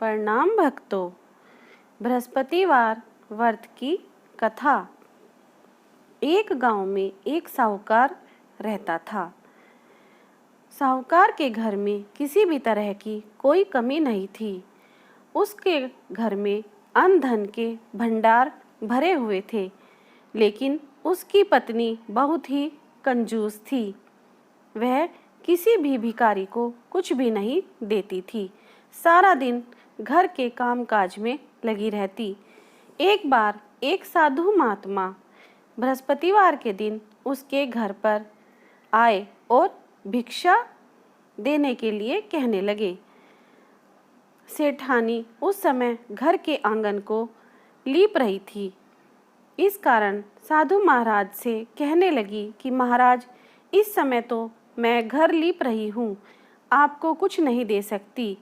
प्रणाम भक्तों। बृहस्पतिवार व्रत की कथा। एक गांव में एक साहूकार रहता था। साहूकार के घर में किसी भी तरह की कोई कमी नहीं थी। उसके घर में अन्न धन के भंडार भरे हुए थे, लेकिन उसकी पत्नी बहुत ही कंजूस थी। वह किसी भी भिखारी को कुछ भी नहीं देती थी। सारा दिन घर के कामकाज में लगी रहती। एक बार एक साधु महात्मा बृहस्पतिवार के दिन उसके घर पर आए और भिक्षा देने के लिए कहने लगे। सेठानी उस समय घर के आंगन को लीप रही थी। इस कारण साधु महाराज से कहने लगी कि महाराज, इस समय तो मैं घर लीप रही हूँ, आपको कुछ नहीं दे सकती,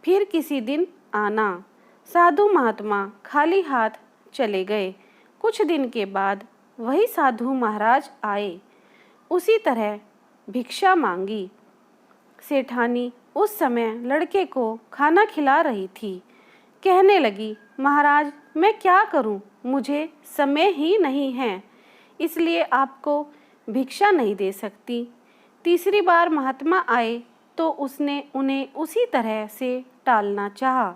फिर किसी दिन आना। साधु महात्मा खाली हाथ चले गए। कुछ दिन के बाद वही साधु महाराज आए। उसी तरह भिक्षा मांगी। सेठानी उस समय लड़के को खाना खिला रही थी। कहने लगी, महाराज, मैं क्या करूं, मुझे समय ही नहीं है, इसलिए आपको भिक्षा नहीं दे सकती। तीसरी बार महात्मा आए तो उसने उन्हें उसी तरह से टालना चाहा,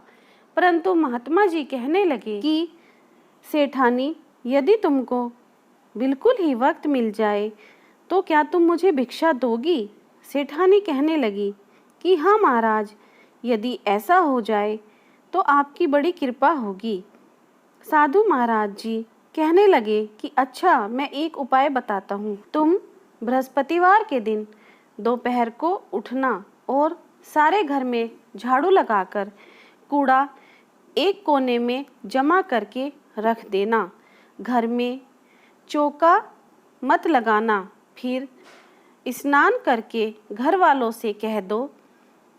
परंतु महात्मा जी कहने लगे कि सेठानी, यदि तुमको बिल्कुल ही वक्त मिल जाए तो क्या तुम मुझे भिक्षा दोगी? सेठानी कहने लगी कि हाँ महाराज, यदि ऐसा हो जाए तो आपकी बड़ी कृपा होगी। साधु महाराज जी कहने लगे कि अच्छा, मैं एक उपाय बताता हूँ। तुम बृहस्पतिवार के दिन दोपहर को उठना और सारे घर में झाड़ू लगाकर कूड़ा एक कोने में जमा करके रख देना। घर में चौका मत लगाना। फिर स्नान करके घर वालों से कह दो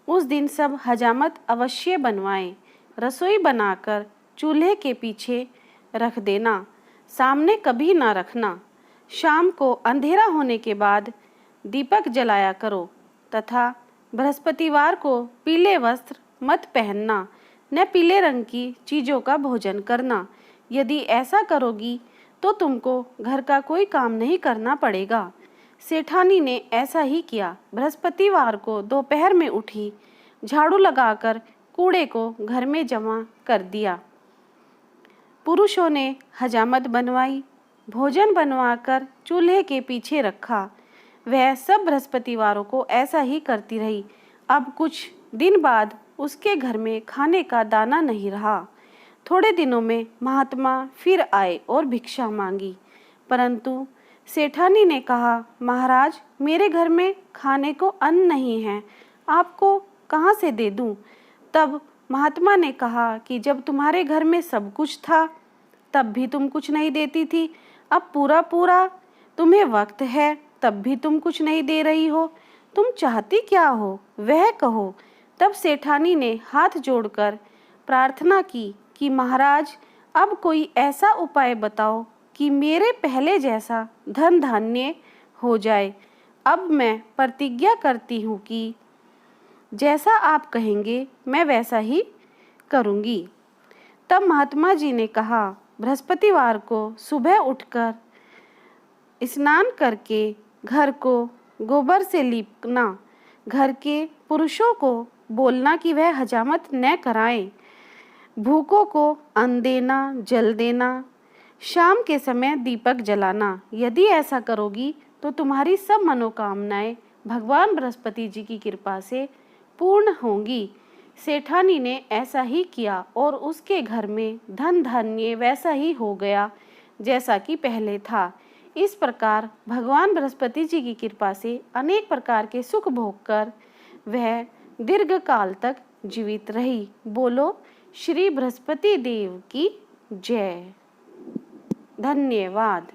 उस दिन सब हजामत अवश्य बनवाएं। रसोई बनाकर चूल्हे के पीछे रख देना, सामने कभी ना रखना। शाम को अंधेरा होने के बाद दीपक जलाया करो तथा बृहस्पतिवार को पीले वस्त्र मत पहनना, न पीले रंग की चीज़ों का भोजन करना। यदि ऐसा करोगी तो तुमको घर का कोई काम नहीं करना पड़ेगा। सेठानी ने ऐसा ही किया। बृहस्पतिवार को दोपहर में उठी, झाड़ू लगाकर कूड़े को घर में जमा कर दिया। पुरुषों ने हजामत बनवाई, भोजन बनवाकर चूल्हे के पीछे रखा। वह सब बृहस्पतिवारों को ऐसा ही करती रही। अब कुछ दिन बाद उसके घर में खाने का दाना नहीं रहा। थोड़े दिनों में महात्मा फिर आए और भिक्षा मांगी, परंतु सेठानी ने कहा, महाराज, मेरे घर में खाने को अन्न नहीं है, आपको कहाँ से दे दूँ? तब महात्मा ने कहा कि जब तुम्हारे घर में सब कुछ था तब भी तुम कुछ नहीं देती थी, अब पूरा पूरा तुम्हें वक्त है तब भी तुम कुछ नहीं दे रही हो, तुम चाहती क्या हो वह कहो। तब सेठानी ने हाथ जोड़कर प्रार्थना की कि महाराज, अब कोई ऐसा उपाय बताओ कि मेरे पहले जैसा धन धान्य हो जाए। अब मैं प्रतिज्ञा करती हूँ कि जैसा आप कहेंगे मैं वैसा ही करूँगी। तब महात्मा जी ने कहा, बृहस्पतिवार को सुबह उठकर स्नान करके घर को गोबर से लीपना। घर के पुरुषों को बोलना कि वह हजामत न कराएं। भूखों को अन्न देना, जल देना, शाम के समय दीपक जलाना। यदि ऐसा करोगी तो तुम्हारी सब मनोकामनाएं भगवान बृहस्पति जी की कृपा से पूर्ण होंगी। सेठानी ने ऐसा ही किया और उसके घर में धन धान्य वैसा ही हो गया जैसा कि पहले था। इस प्रकार भगवान बृहस्पति जी की कृपा से अनेक प्रकार के सुख भोग कर वह दीर्घ काल तक जीवित रही। बोलो श्री बृहस्पति देव की जय। धन्यवाद।